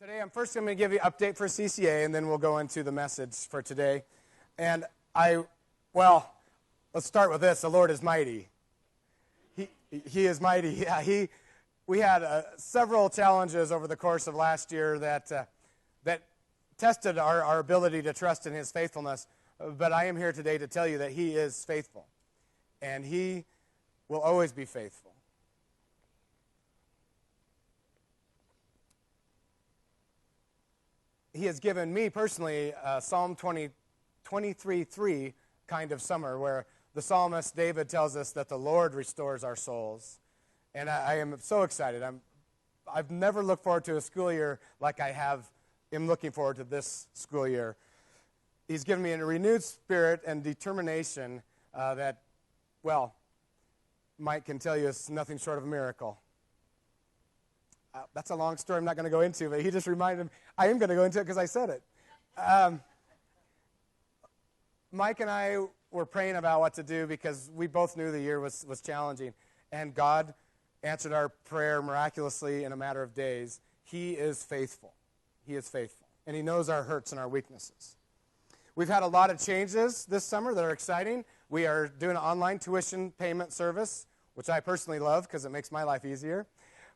Today, I'm first going to give you an update for CCA, and then we'll go into the message for today. And let's start with this. The Lord is mighty. He is mighty. Yeah, we had several challenges over the course of last year that tested our ability to trust in His faithfulness. But I am here today to tell you that He is faithful, and He will always be faithful. He has given me personally Psalm 23:3 kind of summer, where the psalmist David tells us that the Lord restores our souls. And I am so excited. I've never looked forward to a school year like am looking forward to this school year. He's given me a renewed spirit and determination that, Mike can tell you it's nothing short of a miracle. That's a long story I'm not going to go into, but he just reminded me. I am going to go into it because I said it. Mike and I were praying about what to do because we both knew the year was challenging, and God answered our prayer miraculously in a matter of days. He is faithful. He is faithful, and He knows our hurts and our weaknesses. We've had a lot of changes this summer that are exciting. We are doing an online tuition payment service, which I personally love because it makes my life easier.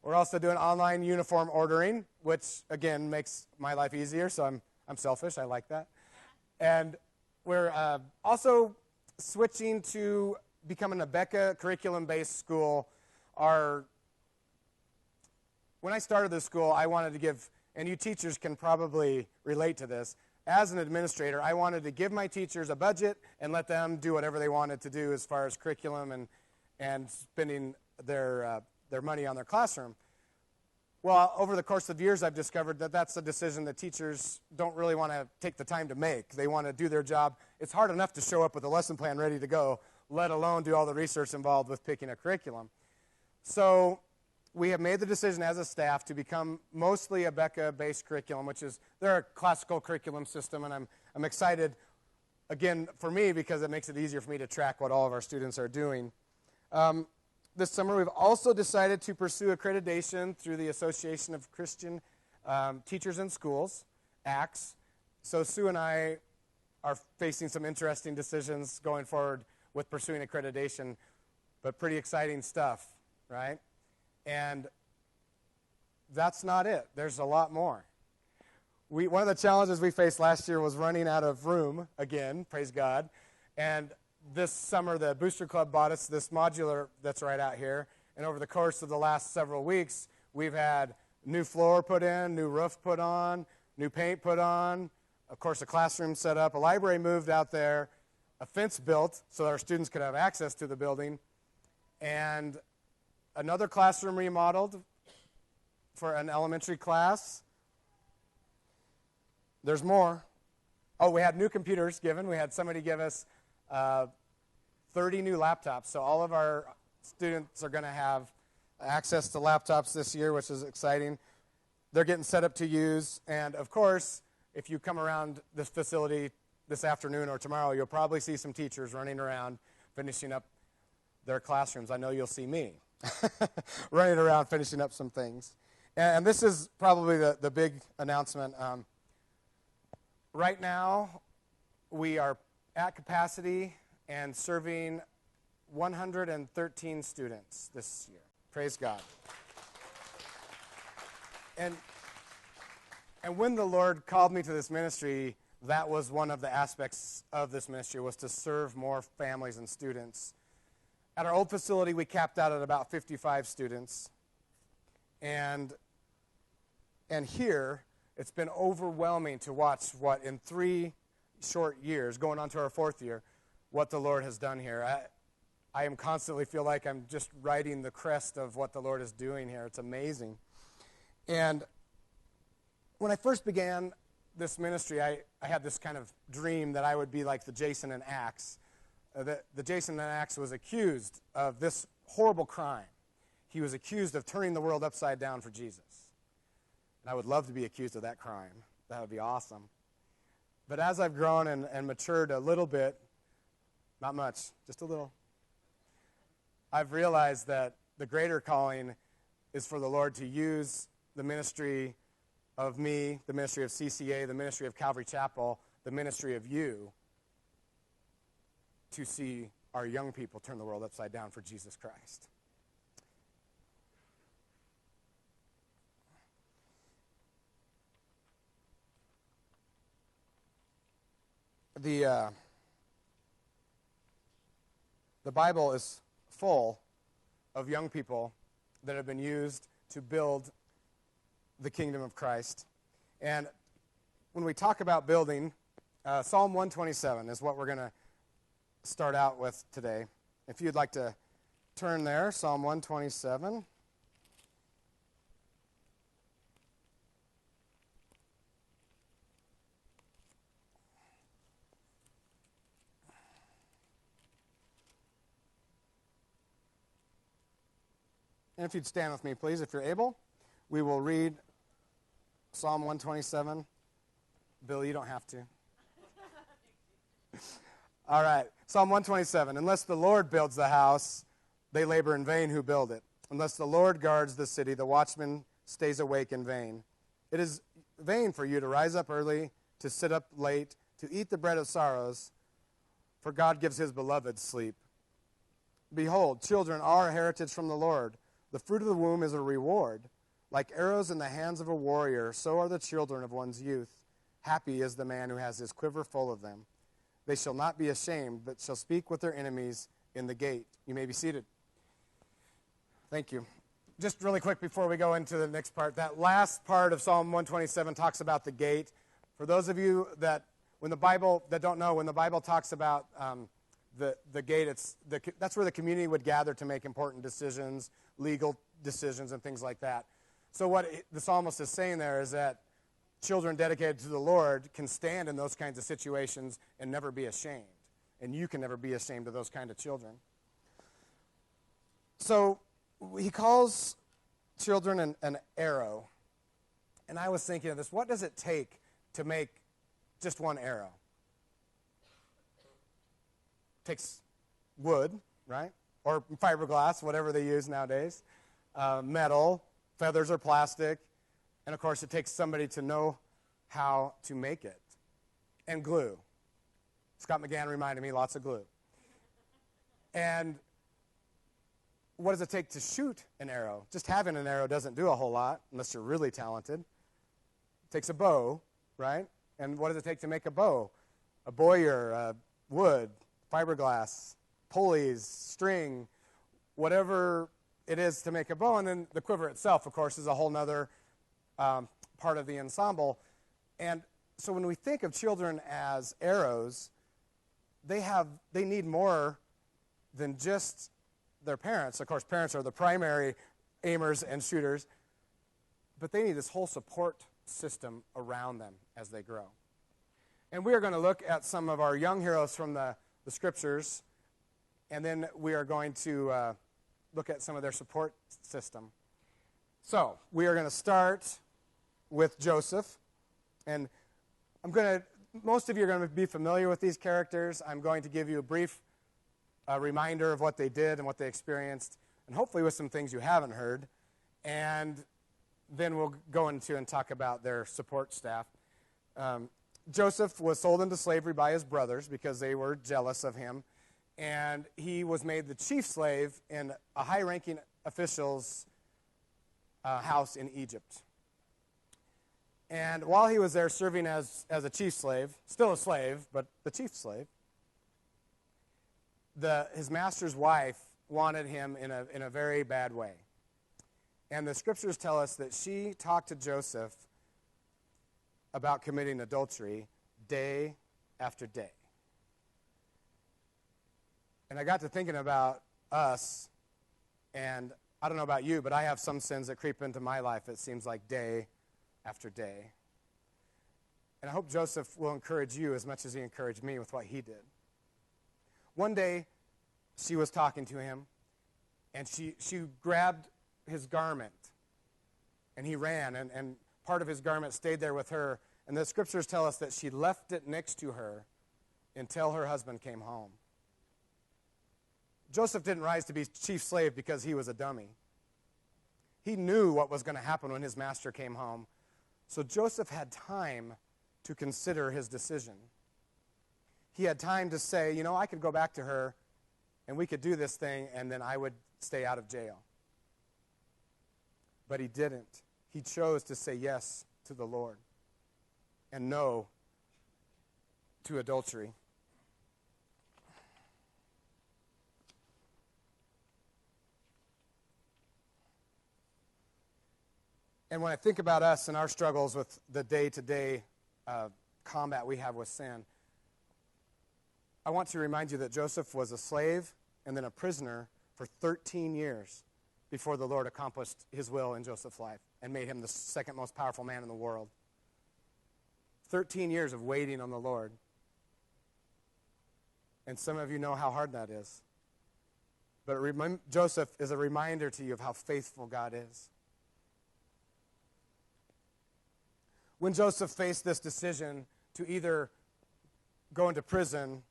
We're also doing online uniform ordering, which, again, makes my life easier, so I'm selfish. I like that. And we're also switching to becoming a Becca curriculum-based school. When I started this school, I wanted to give, and you teachers can probably relate to this, as an administrator, I wanted to give my teachers a budget and let them do whatever they wanted to do as far as curriculum and spending their money on their classroom. Well, over the course of years, I've discovered that that's a decision that teachers don't really want to take the time to make. They want to do their job. It's hard enough to show up with a lesson plan ready to go, let alone do all the research involved with picking a curriculum. So we have made the decision as a staff to become mostly a Becca-based curriculum, which is they're a classical curriculum system, and I'm excited, again, for me, because it makes it easier for me to track what all of our students are doing. This summer, we've also decided to pursue accreditation through the Association of Christian Teachers in Schools, ACTS. So Sue and I are facing some interesting decisions going forward with pursuing accreditation, but pretty exciting stuff, right? And that's not it. There's a lot more. One of the challenges we faced last year was running out of room, again, praise God, and this summer, the Booster Club bought us this modular that's right out here. And over the course of the last several weeks, we've had new floor put in, new roof put on, new paint put on, of course, a classroom set up, a library moved out there, a fence built so our students could have access to the building, and another classroom remodeled for an elementary class. There's more. Oh, we had new computers given. We had somebody give us 30 new laptops. So all of our students are going to have access to laptops this year, which is exciting. They're getting set up to use. And, of course, if you come around this facility this afternoon or tomorrow, you'll probably see some teachers running around finishing up their classrooms. I know you'll see me running around finishing up some things. And this is probably the big announcement. Right now, we are at capacity and serving 113 students this year. Praise God. And when the Lord called me to this ministry, that was one of the aspects of this ministry, was to serve more families and students. At our old facility, we capped out at about 55 students. And here, it's been overwhelming to watch what in 3 short years, going on to our 4th year, what the Lord has done here. I am constantly feel like I'm just riding the crest of what the Lord is doing here. It's amazing. And when I first began this ministry, I had this kind of dream that I would be like the Jason in Acts. The Jason in Acts was accused of this horrible crime. He was accused of turning the world upside down for Jesus. And I would love to be accused of that crime. That would be awesome. But as I've grown and matured a little bit, not much, just a little, I've realized that the greater calling is for the Lord to use the ministry of me, the ministry of CCA, the ministry of Calvary Chapel, the ministry of you, to see our young people turn the world upside down for Jesus Christ. The Bible is full of young people that have been used to build the kingdom of Christ. And when we talk about building, Psalm 127 is what we're going to start out with today. If you'd like to turn there, Psalm 127. And if you'd stand with me, please, if you're able, we will read Psalm 127. Bill, you don't have to. All right, Psalm 127. Unless the Lord builds the house, they labor in vain who build it. Unless the Lord guards the city, the watchman stays awake in vain. It is vain for you to rise up early, to sit up late, to eat the bread of sorrows, for God gives his beloved sleep. Behold, children are a heritage from the Lord. The fruit of the womb is a reward. Like arrows in the hands of a warrior, so are the children of one's youth. Happy is the man who has his quiver full of them. They shall not be ashamed, but shall speak with their enemies in the gate. You may be seated. Thank you. Just really quick before we go into the next part, that last part of Psalm 127 talks about the gate. For those of you that don't know, when the Bible talks about the gate, that's where the community would gather to make important decisions, legal decisions, and things like that. So what the psalmist is saying there is that children dedicated to the Lord can stand in those kinds of situations and never be ashamed. And you can never be ashamed of those kind of children. So he calls children an arrow. And I was thinking of this. What does it take to make just one arrow? It takes wood, right? Or fiberglass, whatever they use nowadays. Metal, feathers or plastic. And, of course, it takes somebody to know how to make it. And glue. Scott McGann reminded me, lots of glue. And what does it take to shoot an arrow? Just having an arrow doesn't do a whole lot unless you're really talented. It takes a bow, right? And what does it take to make a bow? A boyer, wood, fiberglass, pulleys, string, whatever it is to make a bow. And then the quiver itself, of course, is a whole other part of the ensemble. And so when we think of children as arrows, they need more than just their parents. Of course, parents are the primary aimers and shooters, but they need this whole support system around them as they grow. And we are going to look at some of our young heroes from the scriptures, and then we are going to look at some of their support system. So we are going to start with Joseph, and most of you are going to be familiar with these characters. I'm going to give you a brief reminder of what they did and what they experienced, and hopefully with some things you haven't heard, and then we'll go into and talk about their support staff. Joseph was sold into slavery by his brothers because they were jealous of him, and he was made the chief slave in a high-ranking official's house in Egypt. And while he was there serving as a chief slave, still a slave, but the chief slave, his master's wife wanted him in a very bad way. And the scriptures tell us that she talked to Joseph about committing adultery day after day. And I got to thinking about us, and I don't know about you, but I have some sins that creep into my life, it seems like day after day. And I hope Joseph will encourage you as much as he encouraged me with what he did. One day, she was talking to him, and she grabbed his garment, and he ran, and part of his garment stayed there with her. And the scriptures tell us that she left it next to her until her husband came home. Joseph didn't rise to be chief slave because he was a dummy. He knew what was going to happen when his master came home. So Joseph had time to consider his decision. He had time to say, I could go back to her and we could do this thing and then I would stay out of jail. But he didn't. He chose to say yes to the Lord and no to adultery. And when I think about us and our struggles with the day-to-day combat we have with sin, I want to remind you that Joseph was a slave and then a prisoner for 13 years before the Lord accomplished his will in Joseph's life and made him the second most powerful man in the world. 13 years of waiting on the Lord. And some of you know how hard that is. But Joseph is a reminder to you of how faithful God is. When Joseph faced this decision to either go into prison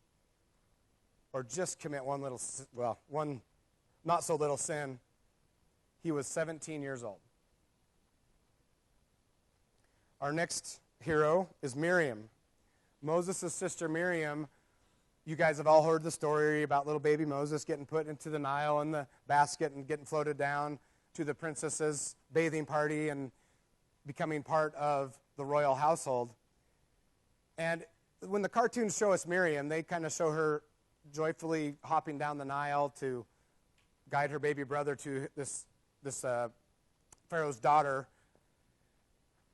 or just commit one not so little sin, he was 17 years old. Our next hero is Miriam. Moses' sister Miriam, you guys have all heard the story about little baby Moses getting put into the Nile in the basket and getting floated down to the princess's bathing party and becoming part of the royal household. And when the cartoons show us Miriam, they kind of show her joyfully hopping down the Nile to guide her baby brother to this Pharaoh's daughter.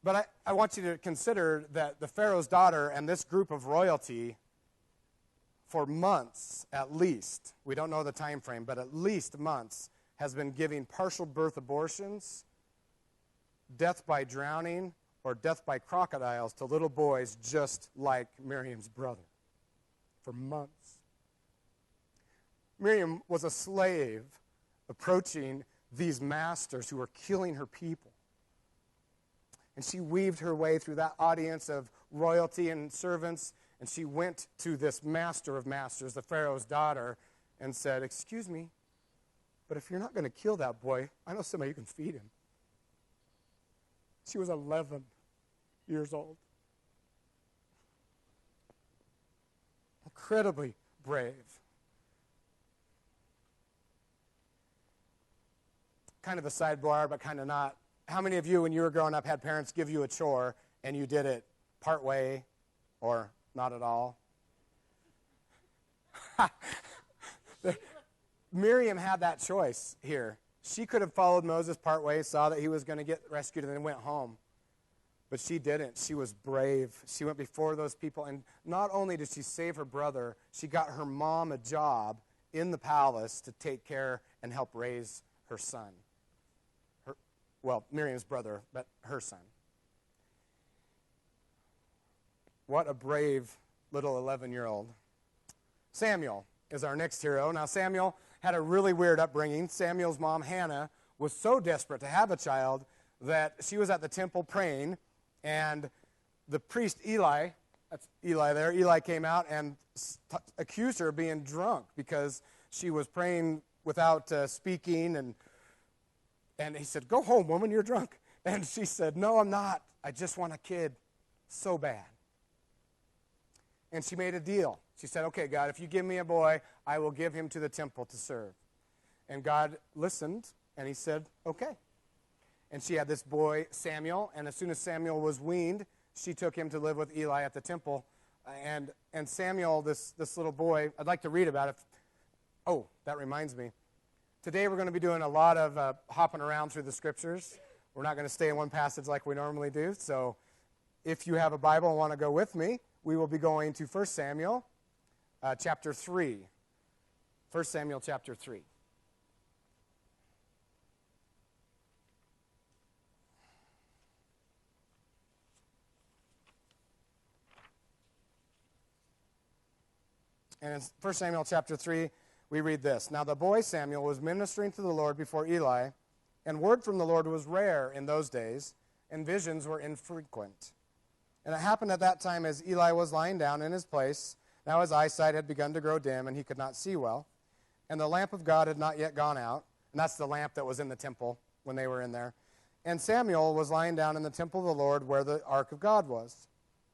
But I want you to consider that the Pharaoh's daughter and this group of royalty, for months at least, we don't know the time frame, but at least months, has been giving partial birth abortions, death by drowning, or death by crocodiles to little boys just like Miriam's brother for months. Miriam was a slave approaching these masters who were killing her people. And she weaved her way through that audience of royalty and servants, and she went to this master of masters, the Pharaoh's daughter, and said, "Excuse me, but if you're not going to kill that boy, I know somebody who can feed him." She was 11 years old. Incredibly brave. Kind of a sidebar, but kind of not. How many of you, when you were growing up, had parents give you a chore and you did it part way or not at all? Miriam had that choice here. She could have followed Moses part way, saw that he was going to get rescued, and then went home. But she didn't. She was brave. She went before those people. And not only did she save her brother, she got her mom a job in the palace to take care and help raise her son. Miriam's brother, but her son. What a brave little 11-year-old. Samuel is our next hero. Now, Samuel had a really weird upbringing. Samuel's mom, Hannah, was so desperate to have a child that she was at the temple praying, and the priest Eli, that's Eli there, Eli came out and accused her of being drunk because she was praying without speaking, and he said, "Go home, woman, you're drunk." And she said, "No, I'm not. I just want a kid so bad." And she made a deal. She said, "Okay, God, if you give me a boy, I will give him to the temple to serve." And God listened, and he said, "Okay." And she had this boy, Samuel, and as soon as Samuel was weaned, she took him to live with Eli at the temple. And Samuel, this little boy, I'd like to read about it. Oh, that reminds me. Today we're going to be doing a lot of hopping around through the scriptures. We're not going to stay in one passage like we normally do. So if you have a Bible and want to go with me, we will be going to 1 Samuel chapter 3. 1 Samuel chapter 3. And in 1 Samuel chapter 3, we read this. "Now the boy Samuel was ministering to the Lord before Eli, and word from the Lord was rare in those days, and visions were infrequent. And it happened at that time as Eli was lying down in his place, now his eyesight had begun to grow dim, and he could not see well, and the lamp of God had not yet gone out." And that's the lamp that was in the temple when they were in there. And Samuel was lying down in the temple of the Lord where the ark of God was.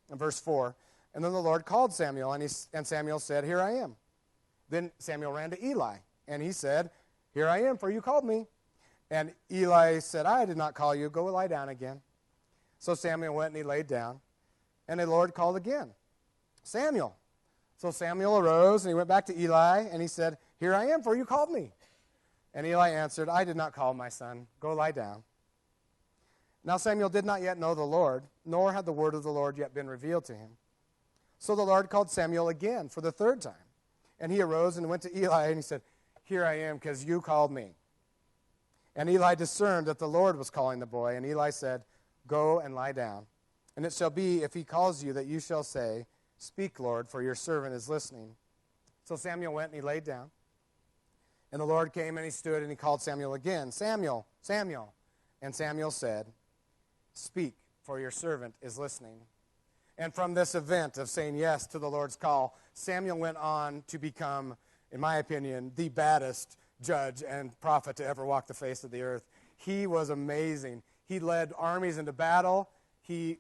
In verse 4, and then the Lord called Samuel, and Samuel said, "Here I am." Then Samuel ran to Eli, and he said, "Here I am, for you called me." And Eli said, "I did not call you. Go lie down again." So Samuel went and he laid down, and the Lord called again, "Samuel." So Samuel arose, and he went back to Eli, and he said, "Here I am, for you called me." And Eli answered, "I did not call, my son. Go lie down." Now Samuel did not yet know the Lord, nor had the word of the Lord yet been revealed to him. So the Lord called Samuel again for the third time. And he arose and went to Eli, and he said, "Here I am, because you called me." And Eli discerned that the Lord was calling the boy, and Eli said, "Go and lie down. And it shall be, if he calls you, that you shall say, 'Speak, Lord, for your servant is listening.'" So Samuel went and he laid down. And the Lord came and he stood and he called Samuel again, "Samuel, Samuel." And Samuel said, "Speak, for your servant is listening." And from this event of saying yes to the Lord's call, Samuel went on to become, in my opinion, the baddest judge and prophet to ever walk the face of the earth. He was amazing. He led armies into battle. He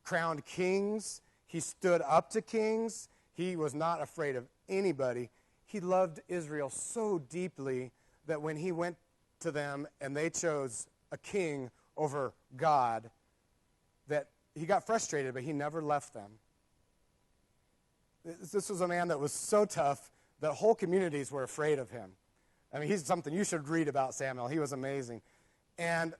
crowned kings. He stood up to kings. He was not afraid of anybody. He loved Israel so deeply that when he went to them and they chose a king over God, that he got frustrated, but he never left them. This was a man that was so tough that whole communities were afraid of him. I mean, he's something you should read about Samuel. He was amazing. And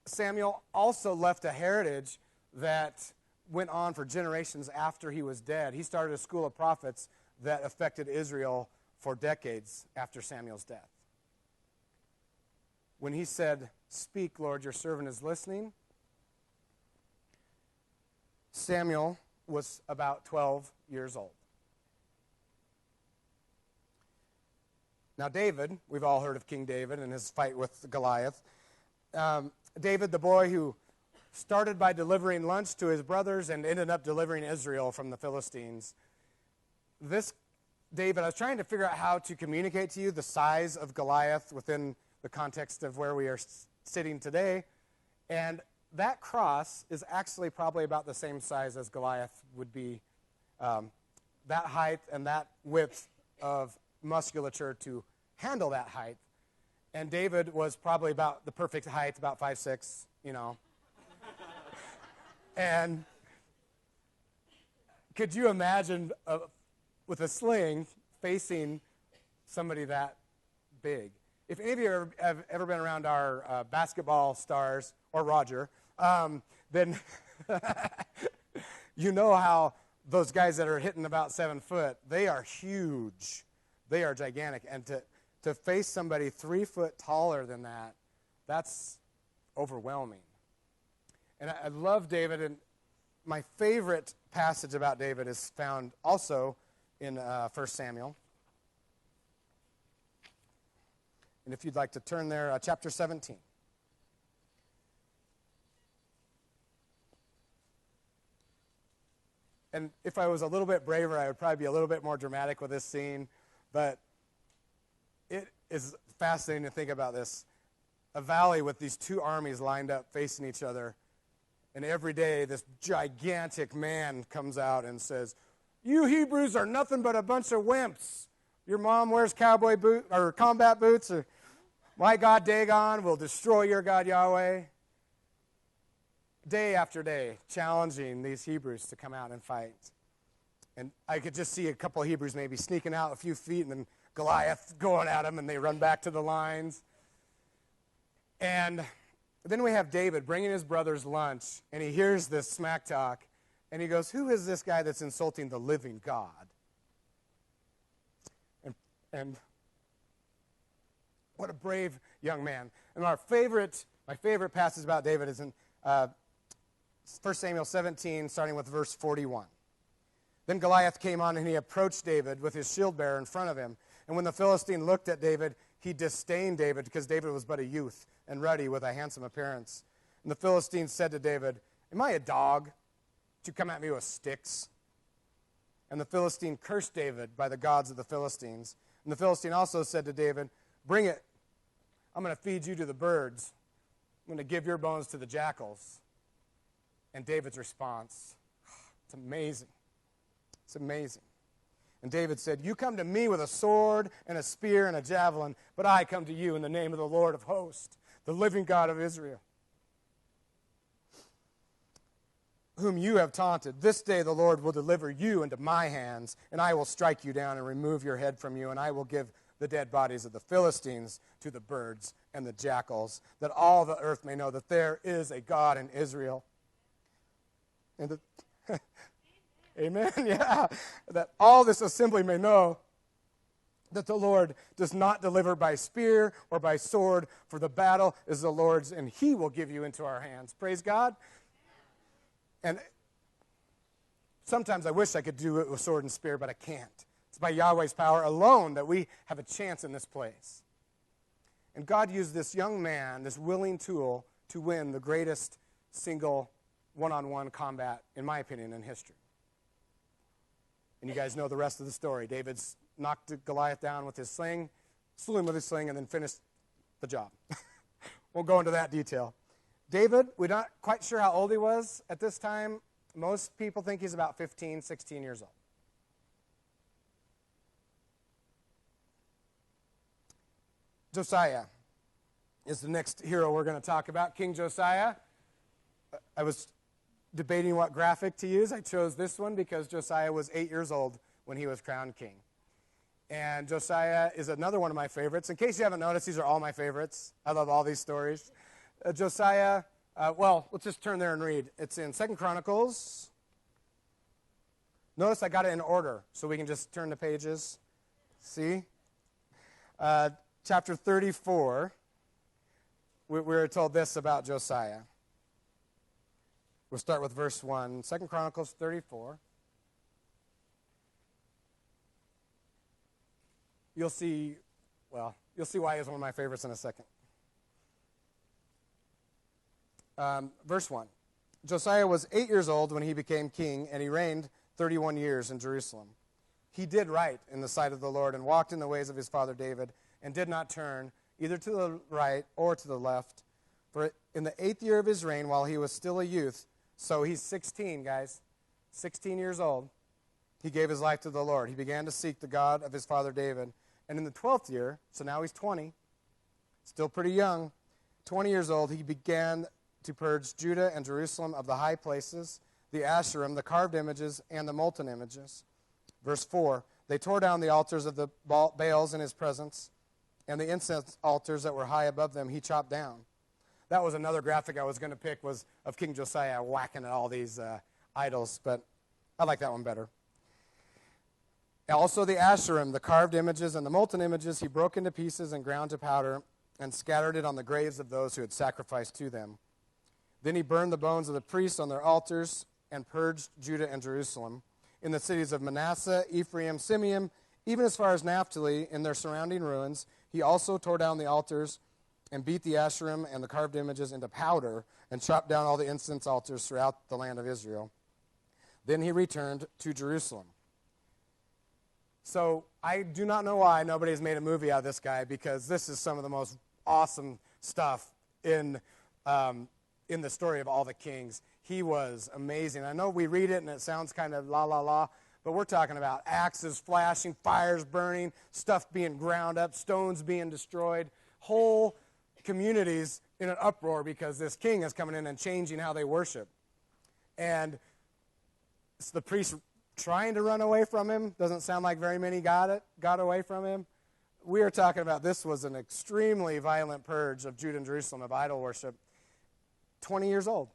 Samuel also left a heritage that went on for generations after he was dead. He started a school of prophets that affected Israel for decades after Samuel's death. When he said, "Speak, Lord, your servant is listening," Samuel was about 12 years old. Now David, we've all heard of King David and his fight with Goliath. David, the boy who started by delivering lunch to his brothers and ended up delivering Israel from the Philistines. This David, I was trying to figure out how to communicate to you the size of Goliath within the context of where we are sitting today. And that cross is actually probably about the same size as Goliath would be. That height and that width of musculature to handle that height. And David was probably about the perfect height, about 5'6", you know. And could you imagine with a sling facing somebody that big? If any of you have ever been around our basketball stars, or Roger, then you know how those guys that are hitting about 7 foot, they are huge. They are gigantic. And to face somebody 3 foot taller than that, that's overwhelming. And I love David, and my favorite passage about David is found also in 1 Samuel. And if you'd like to turn there, chapter 17. And if I was a little bit braver, I would probably be a little bit more dramatic with this scene. But it is fascinating to think about this. A valley with these two armies lined up facing each other. And every day, this gigantic man comes out and says, "You Hebrews are nothing but a bunch of wimps. Your mom wears cowboy boot or combat boots. Or my God Dagon will destroy your God Yahweh." Day after day, challenging these Hebrews to come out and fight. And I could just see a couple of Hebrews maybe sneaking out a few feet, and then Goliath going at them, and they run back to the lines. And then we have David bringing his brothers lunch, and he hears this smack talk, and he goes, "Who is this guy that's insulting the living God?" And what a brave young man. And my favorite passage about David is in 1 Samuel 17, starting with verse 41. Then Goliath came on, and he approached David with his shield bearer in front of him. And when the Philistine looked at David, he disdained David, because David was but a youth and ruddy with a handsome appearance. And the Philistine said to David, "Am I a dog to come at me with sticks?" And the Philistine cursed David by the gods of the Philistines. And the Philistine also said to David, "Bring it. I'm going to feed you to the birds." I'm going to give your bones to the jackals. And David's response, it's amazing. It's amazing. And David said, you come to me with a sword and a spear and a javelin, but I come to you in the name of the Lord of hosts, the living God of Israel, whom you have taunted. This day the Lord will deliver you into my hands, and I will strike you down and remove your head from you, and I will give the dead bodies of the Philistines to the birds and the jackals, that all the earth may know that there is a God in Israel. And amen, yeah. That all this assembly may know that the Lord does not deliver by spear or by sword, for the battle is the Lord's, and he will give you into our hands. Praise God. And sometimes I wish I could do it with sword and spear, but I can't. It's by Yahweh's power alone that we have a chance in this place. And God used this young man, this willing tool, to win the greatest single one-on-one combat, in my opinion, in history. And you guys know the rest of the story. David's knocked Goliath down with his sling, slew him with his sling, and then finished the job. Won't go into that detail. David, we're not quite sure how old he was at this time. Most people think he's about 15, 16 years old. Josiah is the next hero we're going to talk about. King Josiah. I was debating what graphic to use. I chose this one because Josiah was 8 years old when he was crowned king. And Josiah is another one of my favorites. In case you haven't noticed, these are all my favorites. I love all these stories. Josiah, let's just turn there and read. It's in 2 Chronicles. Notice I got it in order, so we can just turn the pages. See? Chapter 34, we're told this about Josiah. We'll start with verse 1. 2 Chronicles 34. You'll see why he's one of my favorites in a second. Verse 1. Josiah was 8 years old when he became king, and he reigned 31 years in Jerusalem. He did right in the sight of the Lord and walked in the ways of his father David, and did not turn either to the right or to the left. For in the 8th year of his reign, while he was still a youth, so he's 16, guys, 16 years old, he gave his life to the Lord. He began to seek the God of his father David. And in the 12th year, so now he's 20, still pretty young, 20 years old, he began to purge Judah and Jerusalem of the high places, the Asherim, the carved images, and the molten images. Verse 4, they tore down the altars of the Baals in his presence, and the incense altars that were high above them he chopped down. That was another graphic I was going to pick, was of King Josiah whacking at all these idols, but I like that one better. Also the Asherim, the carved images, and the molten images he broke into pieces and ground to powder and scattered it on the graves of those who had sacrificed to them. Then he burned the bones of the priests on their altars and purged Judah and Jerusalem. In the cities of Manasseh, Ephraim, Simeon, even as far as Naphtali, in their surrounding ruins, he also tore down the altars and beat the Asherim and the carved images into powder and chopped down all the incense altars throughout the land of Israel. Then he returned to Jerusalem. So I do not know why nobody's made a movie out of this guy, because this is some of the most awesome stuff in the story of all the kings. He was amazing. I know we read it and it sounds kind of la la la, but we're talking about axes flashing, fires burning, stuff being ground up, stones being destroyed, whole communities in an uproar because this king is coming in and changing how they worship. And it's the priests trying to run away from him. Doesn't sound like very many got away from him. We are talking about, this was an extremely violent purge of Judah and Jerusalem of idol worship. 20 years old.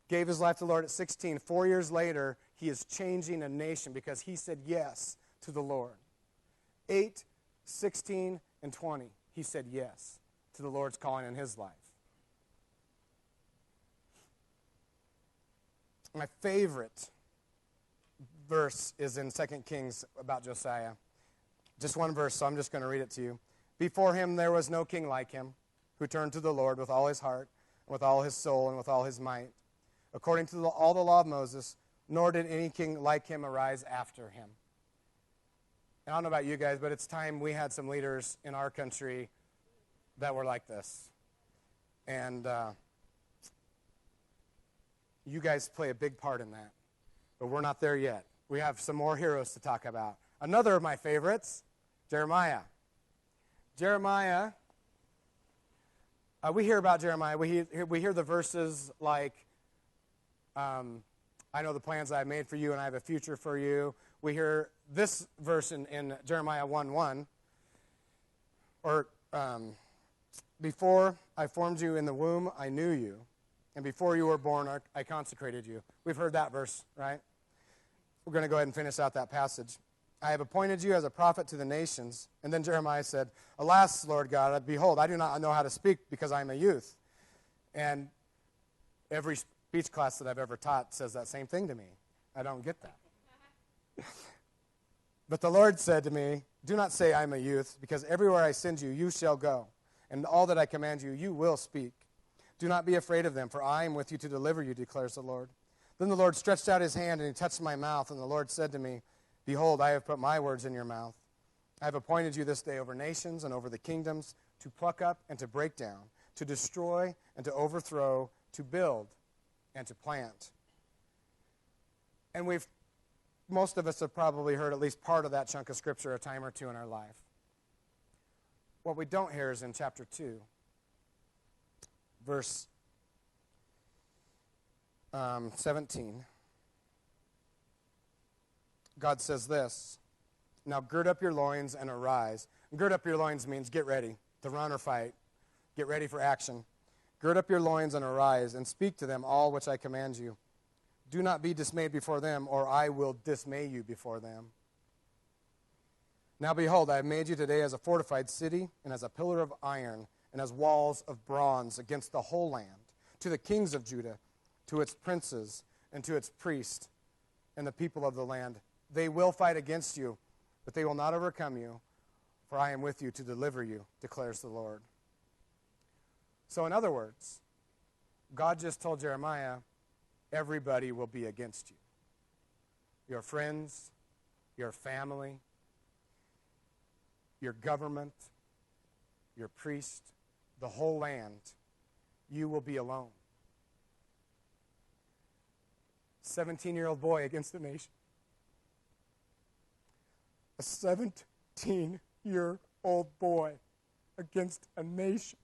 Gave his life to the Lord at 16. 4 years later, he is changing a nation because he said yes to the Lord. 8, 16, and 20. He said yes to the Lord's calling in his life. My favorite verse is in 2 Kings about Josiah. Just one verse, so I'm just going to read it to you. Before him there was no king like him, who turned to the Lord with all his heart, and with all his soul, and with all his might, according to all the law of Moses, nor did any king like him arise after him. And I don't know about you guys, but it's time we had some leaders in our country that were like this. And you guys play a big part in that. But we're not there yet. We have some more heroes to talk about. Another of my favorites, Jeremiah. Jeremiah, we hear about Jeremiah. We hear the verses like, I know the plans I have made for you, and I have a future for you. We hear this verse in Jeremiah 1:1, or before I formed you in the womb, I knew you, and before you were born, I consecrated you. We've heard that verse, right? We're going to go ahead and finish out that passage. I have appointed you as a prophet to the nations. And then Jeremiah said, Alas, Lord God, behold, I do not know how to speak because I am a youth. And every speech class that I've ever taught says that same thing to me. I don't get that. But the Lord said to me, Do not say I am a youth, because everywhere I send you, you shall go. And all that I command you, you will speak. Do not be afraid of them, for I am with you to deliver you, declares the Lord. Then the Lord stretched out his hand, and he touched my mouth, and the Lord said to me, Behold, I have put my words in your mouth. I have appointed you this day over nations and over the kingdoms, to pluck up and to break down, to destroy and to overthrow, to build and to plant. And most of us have probably heard at least part of that chunk of Scripture a time or two in our life. What we don't hear is in chapter 2, verse 17. God says this, Now gird up your loins and arise. And gird up your loins means get ready to run or fight. Get ready for action. Gird up your loins and arise, and speak to them all which I command you. Do not be dismayed before them, or I will dismay you before them. Now behold, I have made you today as a fortified city, and as a pillar of iron, and as walls of bronze against the whole land, to the kings of Judah, to its princes, and to its priests, and the people of the land. They will fight against you, but they will not overcome you, for I am with you to deliver you, declares the Lord. So in other words, God just told Jeremiah, everybody will be against you. Your friends, your family, your government, your priest, the whole land, you will be alone. 17-year-old boy against the nation. A 17-year-old boy against a nation.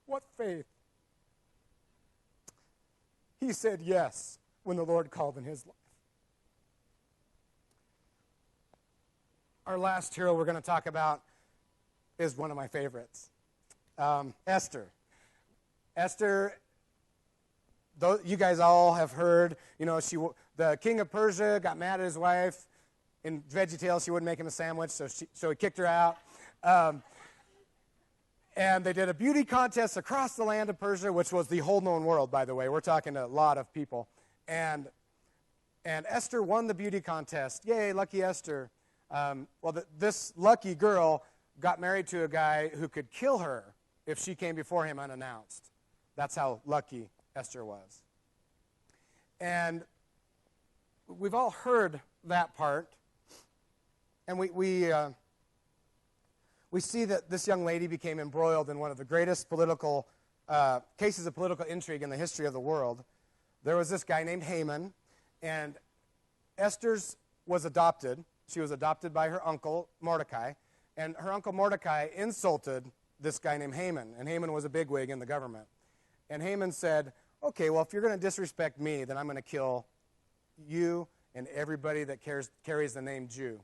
What faith? He said yes when the Lord called in his life. Our last hero we're going to talk about is one of my favorites, Esther. Esther, though you guys all have heard, the king of Persia got mad at his wife. In VeggieTales, she wouldn't make him a sandwich, so he kicked her out. And they did a beauty contest across the land of Persia, which was the whole known world, by the way. We're talking to a lot of people. And Esther won the beauty contest. Yay, lucky Esther. This lucky girl got married to a guy who could kill her if she came before him unannounced. That's how lucky Esther was. And we've all heard that part. And we see that this young lady became embroiled in one of the greatest political cases of political intrigue in the history of the world. There was this guy named Haman, and Esther's was adopted. She was adopted by her uncle, Mordecai, and her uncle Mordecai insulted this guy named Haman, and Haman was a bigwig in the government. And Haman said, okay, well, if you're going to disrespect me, then I'm going to kill you and everybody that carries the name Jew.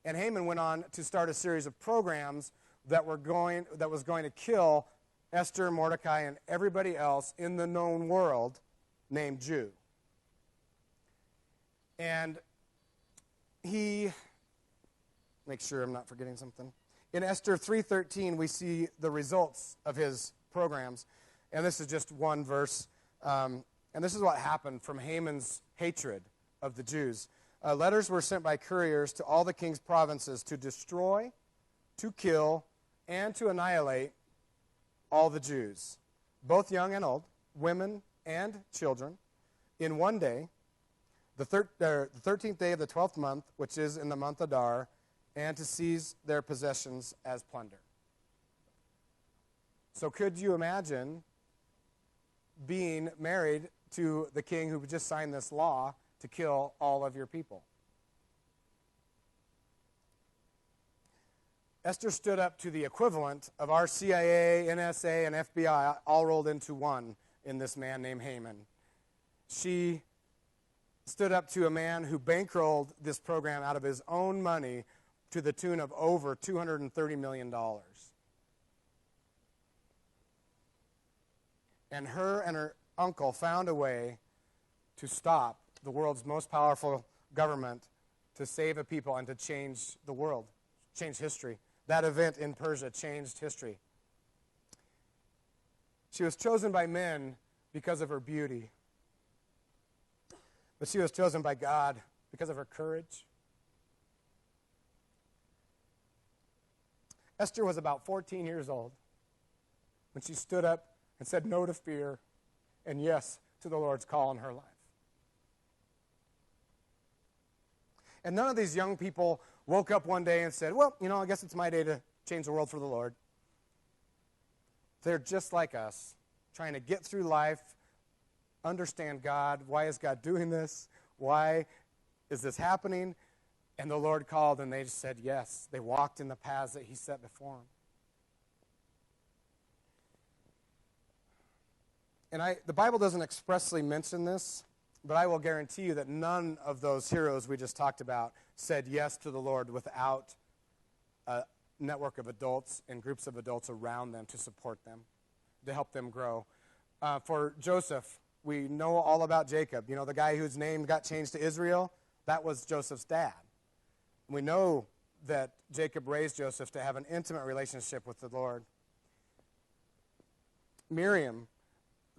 And Haman went on to start a series of programs that was going to kill Esther, Mordecai, and everybody else in the known world named Jew. And make sure I'm not forgetting something. In Esther 3:13, we see the results of his programs. And this is just one verse. And this is what happened from Haman's hatred of the Jews. Letters were sent by couriers to all the king's provinces to destroy, to kill, and to annihilate all the Jews, both young and old, women and children, in one day, the 13th day of the 12th month, which is in the month Adar, and to seize their possessions as plunder. So could you imagine being married to the king who just signed this law to kill all of your people? Esther stood up to the equivalent of our CIA, NSA, and FBI all rolled into one in this man named Haman. She stood up to a man who bankrolled this program out of his own money to the tune of over $230 million. And her uncle found a way to stop the world's most powerful government to save a people and to change the world, change history. That event in Persia changed history. She was chosen by men because of her beauty. But she was chosen by God because of her courage. Esther was about 14 years old when she stood up and said no to fear and yes to the Lord's call in her life. And none of these young people woke up one day and said, well, I guess it's my day to change the world for the Lord. They're just like us, trying to get through life, understand God. Why is God doing this? Why is this happening? And the Lord called, and they just said yes. They walked in the paths that he set before them. And the Bible doesn't expressly mention this, but I will guarantee you that none of those heroes we just talked about said yes to the Lord without a network of adults and groups of adults around them to support them, to help them grow. For Joseph, we know all about Jacob. The guy whose name got changed to Israel, that was Joseph's dad. We know that Jacob raised Joseph to have an intimate relationship with the Lord. Miriam,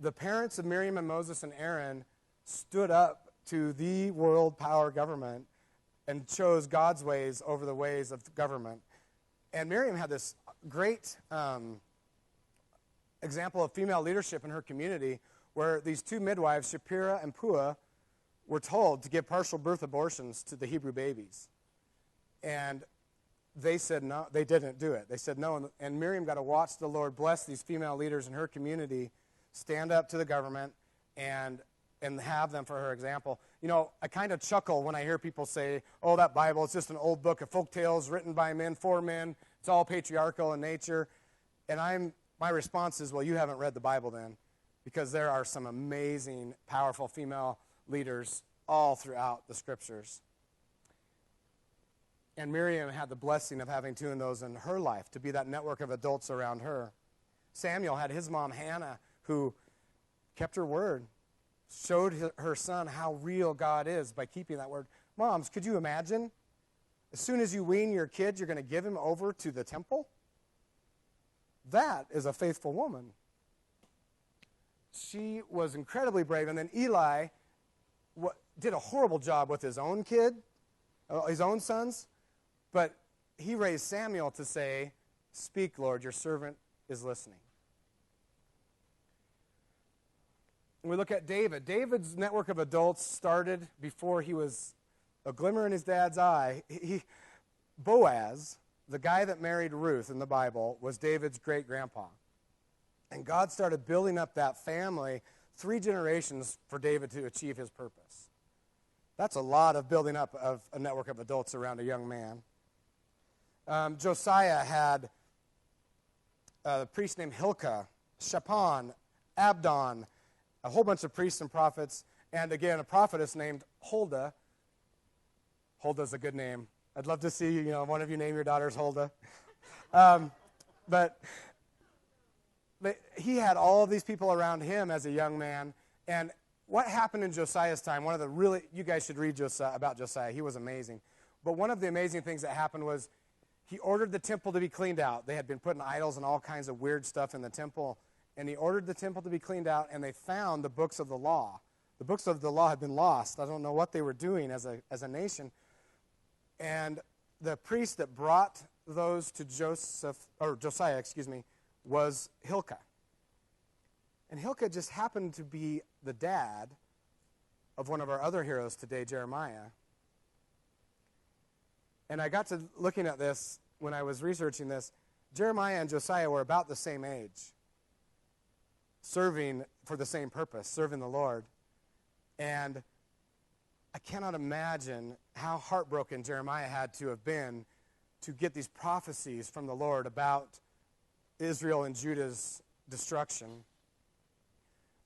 the parents of Miriam and Moses and Aaron stood up to the world power government and chose God's ways over the ways of government. And Miriam had this great example of female leadership in her community where these two midwives, Shiphrah and Puah, were told to give partial birth abortions to the Hebrew babies. And they said no, they didn't do it. They said no, and Miriam got to watch the Lord bless these female leaders in her community, stand up to the government, and have them for her example. I kind of chuckle when I hear people say, oh, that Bible is just an old book of folk tales written by men for men. It's all patriarchal in nature. And my response is, well, you haven't read the Bible then, because there are some amazing, powerful female leaders all throughout the Scriptures. And Miriam had the blessing of having two of those in her life, to be that network of adults around her. Samuel had his mom, Hannah, who kept her word, showed her son how real God is by keeping that word. Moms, could you imagine? As soon as you wean your kid, you're going to give him over to the temple? That is a faithful woman. She was incredibly brave. And then Eli did a horrible job with his own kid, his own sons. But he raised Samuel to say, speak, Lord, your servant is listening. And we look at David. David's network of adults started before he was a glimmer in his dad's eye. Boaz, the guy that married Ruth in the Bible, was David's great-grandpa. And God started building up that family 3 generations for David to achieve his purpose. That's a lot of building up of a network of adults around a young man. Josiah had a priest named Hilkiah, Shaphan, Abdon, a whole bunch of priests and prophets, and again, a prophetess named Huldah. Huldah's a good name. I'd love to see, one of you name your daughters Huldah. But he had all of these people around him as a young man. And what happened in Josiah's time, you guys should read about Josiah. He was amazing. But one of the amazing things that happened was he ordered the temple to be cleaned out. They had been putting idols and all kinds of weird stuff in the temple. And he ordered the temple to be cleaned out, and they found the books of the law. The books of the law had been lost. I don't know what they were doing as a nation. And the priest that brought those to Josiah, was Hilkiah. And Hilkiah just happened to be the dad of one of our other heroes today, Jeremiah. And I got to looking at this when I was researching this. Jeremiah and Josiah were about the same age. serving for the same purpose, serving the Lord. And I cannot imagine how heartbroken Jeremiah had to have been to get these prophecies from the Lord about Israel and Judah's destruction,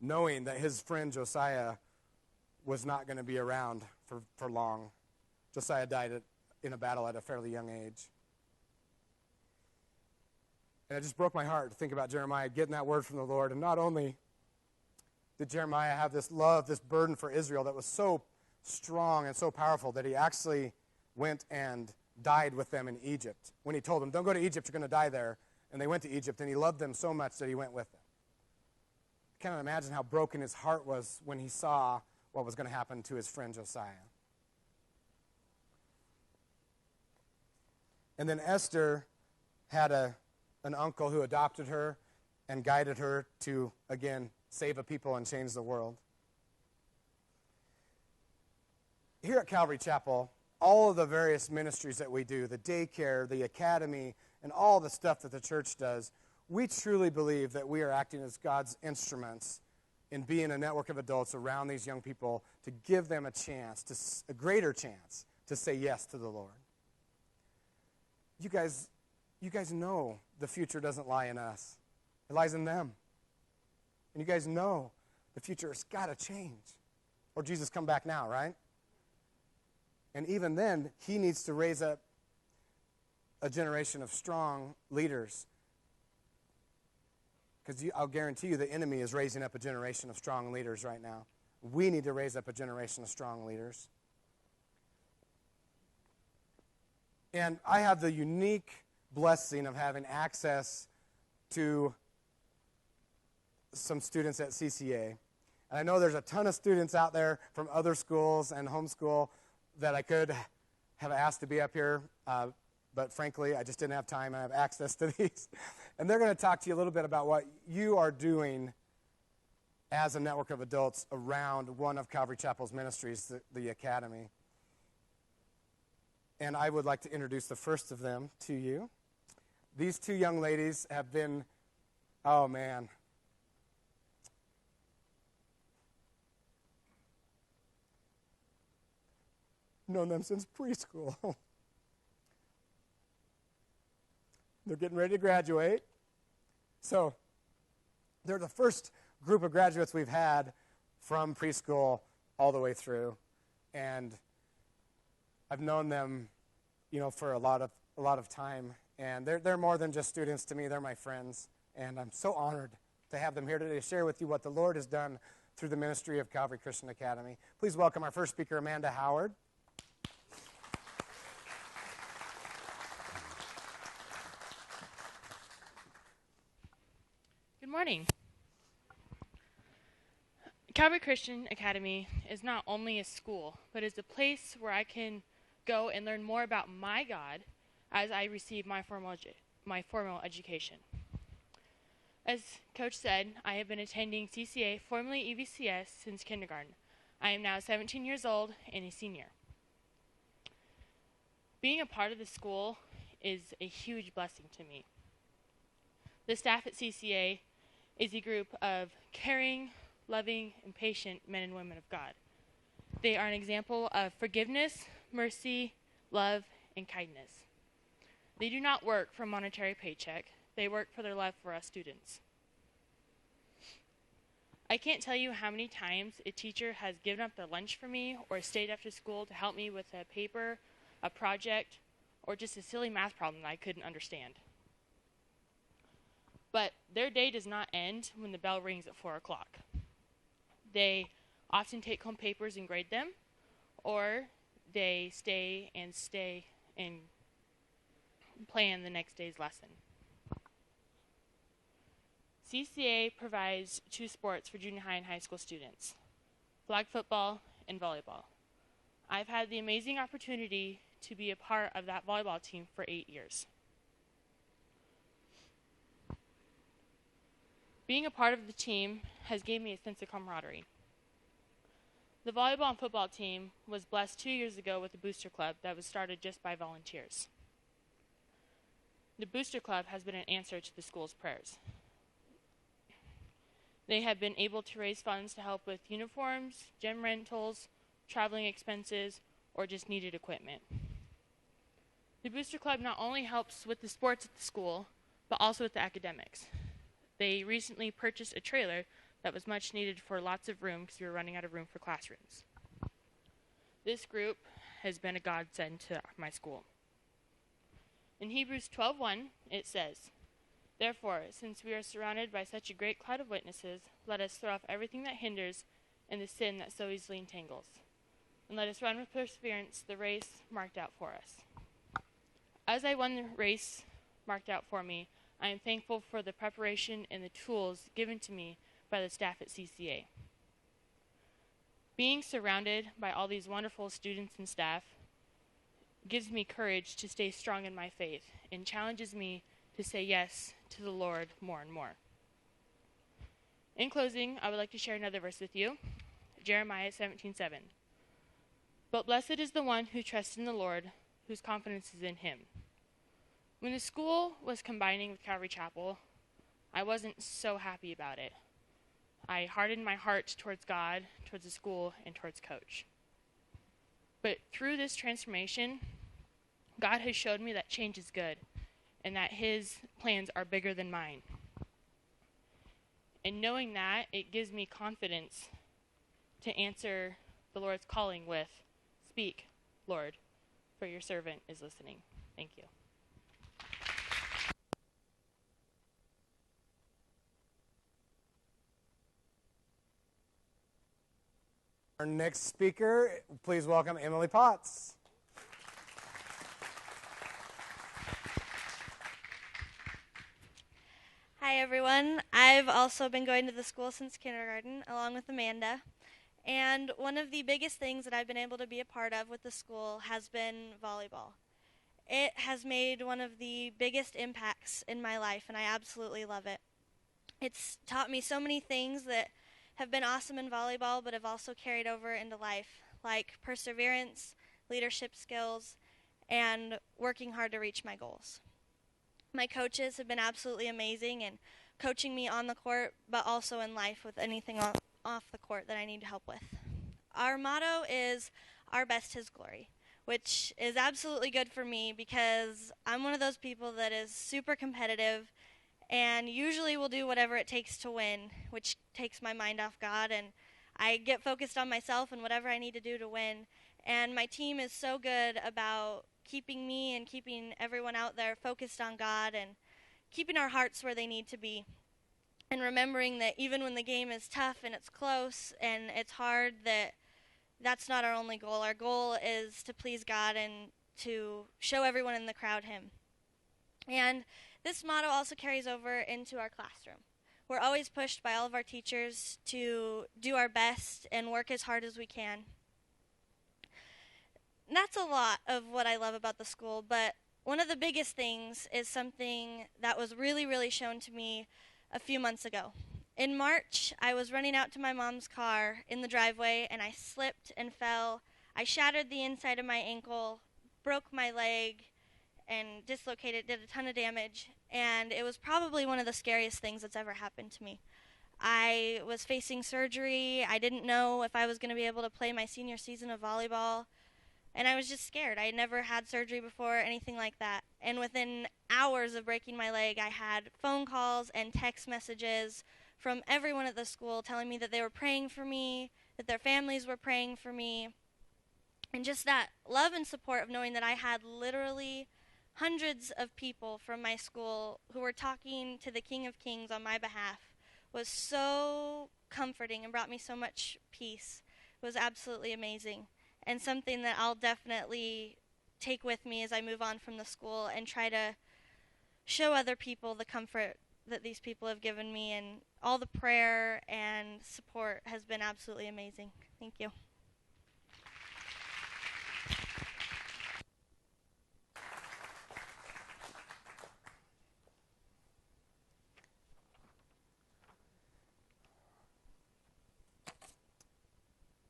knowing that his friend Josiah was not going to be around for long. Josiah died in a battle at a fairly young age. And it just broke my heart to think about Jeremiah getting that word from the Lord. And not only did Jeremiah have this love, this burden for Israel that was so strong and so powerful that he actually went and died with them in Egypt. When he told them, don't go to Egypt, you're going to die there. And they went to Egypt, and he loved them so much that he went with them. I cannot imagine how broken his heart was when he saw what was going to happen to his friend Josiah. And then Esther had an uncle who adopted her and guided her to, again, save a people and change the world. Here at Calvary Chapel, all of the various ministries that we do, the daycare, the academy, and all the stuff that the church does, we truly believe that we are acting as God's instruments in being a network of adults around these young people to give them a greater chance to say yes to the Lord. You guys know the future doesn't lie in us. It lies in them. And you guys know the future has got to change. Or Jesus come back now, right? And even then, he needs to raise up a generation of strong leaders. Because I'll guarantee you the enemy is raising up a generation of strong leaders right now. We need to raise up a generation of strong leaders. And I have the unique blessing of having access to some students at CCA. And I know there's a ton of students out there from other schools and homeschool that I could have asked to be up here, but frankly, I just didn't have time. I have access to these. And they're going to talk to you a little bit about what you are doing as a network of adults around one of Calvary Chapel's ministries, the Academy. And I would like to introduce the first of them to you. These two young ladies have been, oh man, known them since preschool. They're getting ready to graduate. So they're the first group of graduates we've had from preschool all the way through. And I've known them, for a lot of time. And they're more than just students to me. They're my friends. And I'm so honored to have them here today to share with you what the Lord has done through the ministry of Calvary Christian Academy. Please welcome our first speaker, Amanda Howard. Good morning. Calvary Christian Academy is not only a school, but is a place where I can go and learn more about my God as I receive my formal education. As Coach said, I have been attending CCA, formerly EVCS, since kindergarten. I am now 17 years old and a senior. Being a part of the school is a huge blessing to me. The staff at CCA is a group of caring, loving, and patient men and women of God. They are an example of forgiveness, mercy, love, and kindness. They do not work for a monetary paycheck. They work for their love for us students. I can't tell you how many times a teacher has given up their lunch for me or stayed after school to help me with a paper, a project, or just a silly math problem that I couldn't understand. But their day does not end when the bell rings at 4 o'clock. They often take home papers and grade them, or they stay and plan the next day's lesson. CCA provides 2 sports for junior high and high school students, flag football and volleyball. I've had the amazing opportunity to be a part of that volleyball team for 8 years. Being a part of the team has given me a sense of camaraderie. The volleyball and football team was blessed 2 years ago with a booster club that was started just by volunteers. The booster club has been an answer to the school's prayers. They have been able to raise funds to help with uniforms, gym rentals, traveling expenses, or just needed equipment. The Booster Club not only helps with the sports at the school, but also with the academics. They recently purchased a trailer that was much needed for lots of room because we were running out of room for classrooms. This group has been a godsend to my school. In Hebrews 12:1, it says, "Therefore, since we are surrounded by such a great cloud of witnesses, let us throw off everything that hinders and the sin that so easily entangles. And let us run with perseverance the race marked out for us." As I won the race marked out for me, I am thankful for the preparation and the tools given to me by the staff at CCA. Being surrounded by all these wonderful students and staff gives me courage to stay strong in my faith and challenges me to say yes to the Lord more and more. In closing, I would like to share another verse with you, Jeremiah 17:7. "But blessed is the one who trusts in the Lord, whose confidence is in him." When the school was combining with Calvary Chapel, I wasn't so happy about it. I hardened my heart towards God, towards the school, and towards Coach. But through this transformation, God has showed me that change is good and that his plans are bigger than mine. And knowing that, it gives me confidence to answer the Lord's calling with, "Speak, Lord, for your servant is listening." Thank you. Our next speaker, please welcome Emily Potts. Hi everyone. I've also been going to the school since kindergarten along with Amanda. And one of the biggest things that I've been able to be a part of with the school has been volleyball. It has made one of the biggest impacts in my life and I absolutely love it. It's taught me so many things that have been awesome in volleyball but have also carried over into life, like perseverance, leadership skills, and working hard to reach my goals. My coaches have been absolutely amazing in coaching me on the court, but also in life with anything off the court that I need help with. Our motto is "Our best His glory," which is absolutely good for me because I'm one of those people that is super competitive and usually will do whatever it takes to win, which takes my mind off God, and I get focused on myself and whatever I need to do to win. And my team is so good about keeping me and keeping everyone out there focused on God and keeping our hearts where they need to be. And remembering that even when the game is tough and it's close and it's hard, that's not our only goal. Our goal is to please God and to show everyone in the crowd Him. And this motto also carries over into our classroom. We're always pushed by all of our teachers to do our best and work as hard as we can. And that's a lot of what I love about the school, but one of the biggest things is something that was really, really shown to me a few months ago. In March, I was running out to my mom's car in the driveway, and I slipped and fell. I shattered the inside of my ankle, broke my leg, and dislocated, did a ton of damage, and it was probably one of the scariest things that's ever happened to me. I was facing surgery. I didn't know if I was going to be able to play my senior season of volleyball. And I was just scared. I had never had surgery before, anything like that. And within hours of breaking my leg, I had phone calls and text messages from everyone at the school telling me that they were praying for me, that their families were praying for me. And just that love and support of knowing that I had literally hundreds of people from my school who were talking to the King of Kings on my behalf was so comforting and brought me so much peace. It was absolutely amazing. And something that I'll definitely take with me as I move on from the school and try to show other people the comfort that these people have given me, and all the prayer and support has been absolutely amazing. Thank you.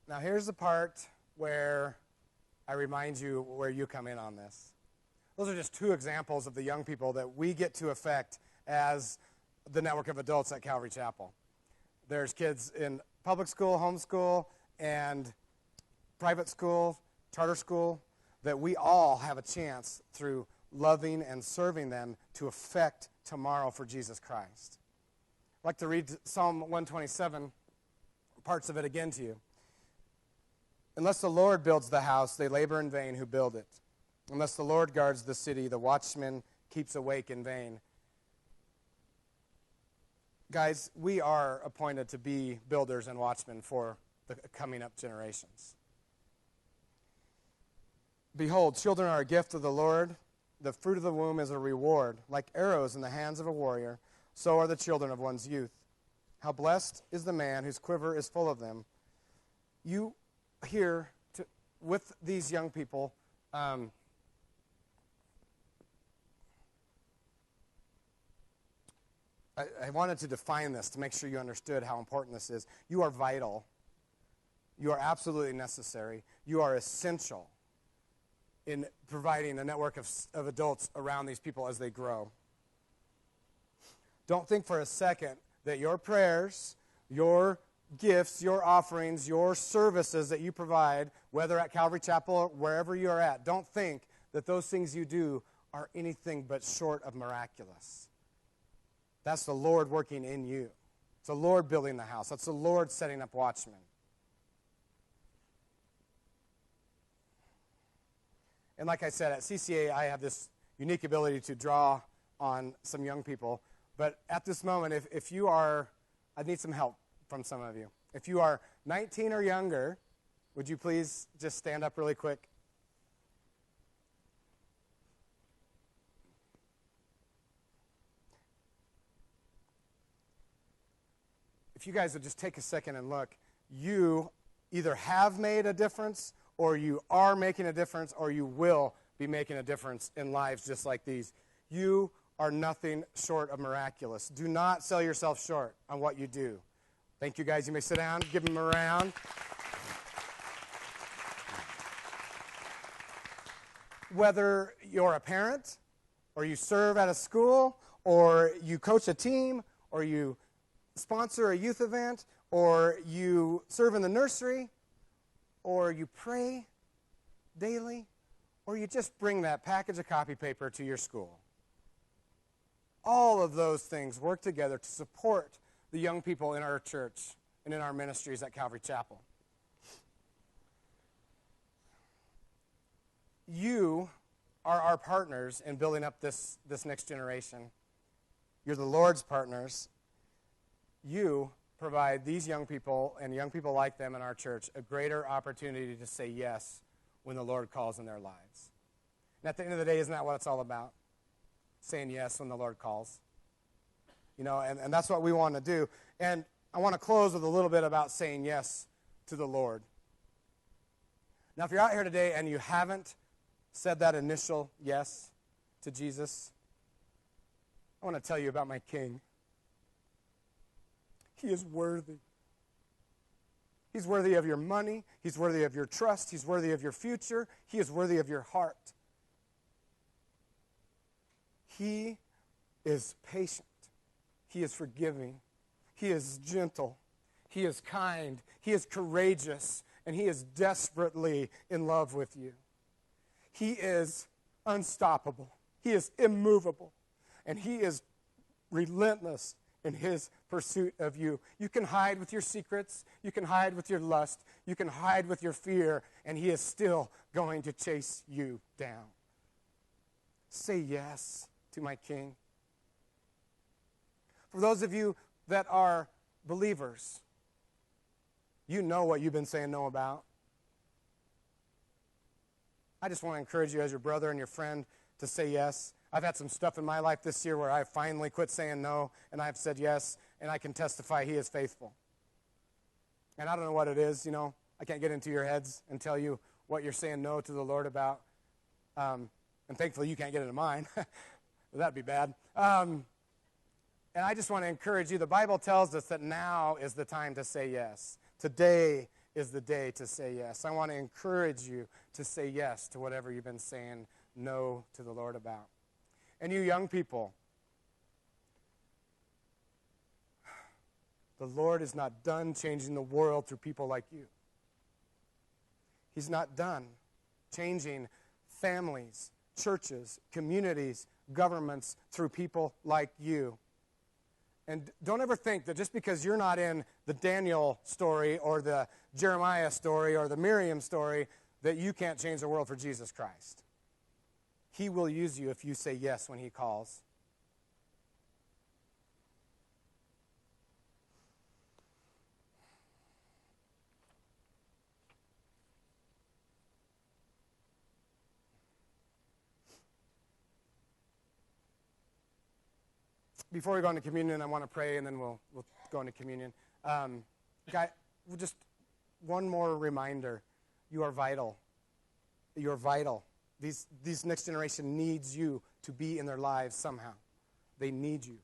Now here's the part where I remind you where you come in on this. Those are just two examples of the young people that we get to affect as the network of adults at Calvary Chapel. There's kids in public school, homeschool, and private school, charter school, that we all have a chance through loving and serving them to affect tomorrow for Jesus Christ. I'd like to read Psalm 127, parts of it again to you. Unless the Lord builds the house, they labor in vain who build it. Unless the Lord guards the city, the watchman keeps awake in vain. Guys, we are appointed to be builders and watchmen for the coming up generations. Behold, children are a gift of the Lord. The fruit of the womb is a reward. Like arrows in the hands of a warrior, so are the children of one's youth. How blessed is the man whose quiver is full of them. You here with these young people, I wanted to define this to make sure you understood how important this is. You are vital. You are absolutely necessary. You are essential in providing a network of adults around these people as they grow. Don't think for a second that your prayers, your gifts, your offerings, your services that you provide, whether at Calvary Chapel or wherever you are at, don't think that those things you do are anything but short of miraculous. That's the Lord working in you. It's the Lord building the house. That's the Lord setting up watchmen. And like I said, at CCA, I have this unique ability to draw on some young people. But at this moment, if you are, I need some help from some of you. If you are 19 or younger, would you please just stand up really quick? If you guys would just take a second and look, you either have made a difference, or you are making a difference, or you will be making a difference in lives just like these. You are nothing short of miraculous. Do not sell yourself short on what you do. Thank you, guys. You may sit down. Give them a round. Whether you're a parent, or you serve at a school, or you coach a team, or you sponsor a youth event, or you serve in the nursery, or you pray daily, or you just bring that package of copy paper to your school. All of those things work together to support the young people in our church and in our ministries at Calvary Chapel. You are our partners in building up this next generation. You're the Lord's partners. You provide these young people and young people like them in our church a greater opportunity to say yes when the Lord calls in their lives. And at the end of the day, isn't that what it's all about? Saying yes when the Lord calls. You know, and that's what we want to do. And I want to close with a little bit about saying yes to the Lord. Now, if you're out here today and you haven't said that initial yes to Jesus, I want to tell you about my King. He is worthy. He's worthy of your money. He's worthy of your trust. He's worthy of your future. He is worthy of your heart. He is patient. He is forgiving. He is gentle. He is kind. He is courageous. And he is desperately in love with you. He is unstoppable. He is immovable. And he is relentless in his pursuit of you. You can hide with your secrets. You can hide with your lust. You can hide with your fear. And he is still going to chase you down. Say yes to my King. For those of you that are believers, you know what you've been saying no about. I just want to encourage you as your brother and your friend to say yes. I've had some stuff in my life this year where I finally quit saying no, and I've said yes, and I can testify he is faithful. And I don't know what it is, you know. I can't get into your heads and tell you what you're saying no to the Lord about. And thankfully you can't get into mine. That'd be bad. And I just want to encourage you. The Bible tells us that now is the time to say yes. Today is the day to say yes. I want to encourage you to say yes to whatever you've been saying no to the Lord about. And you young people, The Lord is not done changing the world through people like you. He's not done changing families, churches, communities, governments through people like you. And don't ever think that just because you're not in the Daniel story or the Jeremiah story or the Miriam story that you can't change the world for Jesus Christ. He will use you if you say yes when he calls. Before we go into communion, I want to pray, and then we'll go into communion. Just one more reminder. You are vital. You're vital. This next generation needs you to be in their lives somehow. They need you.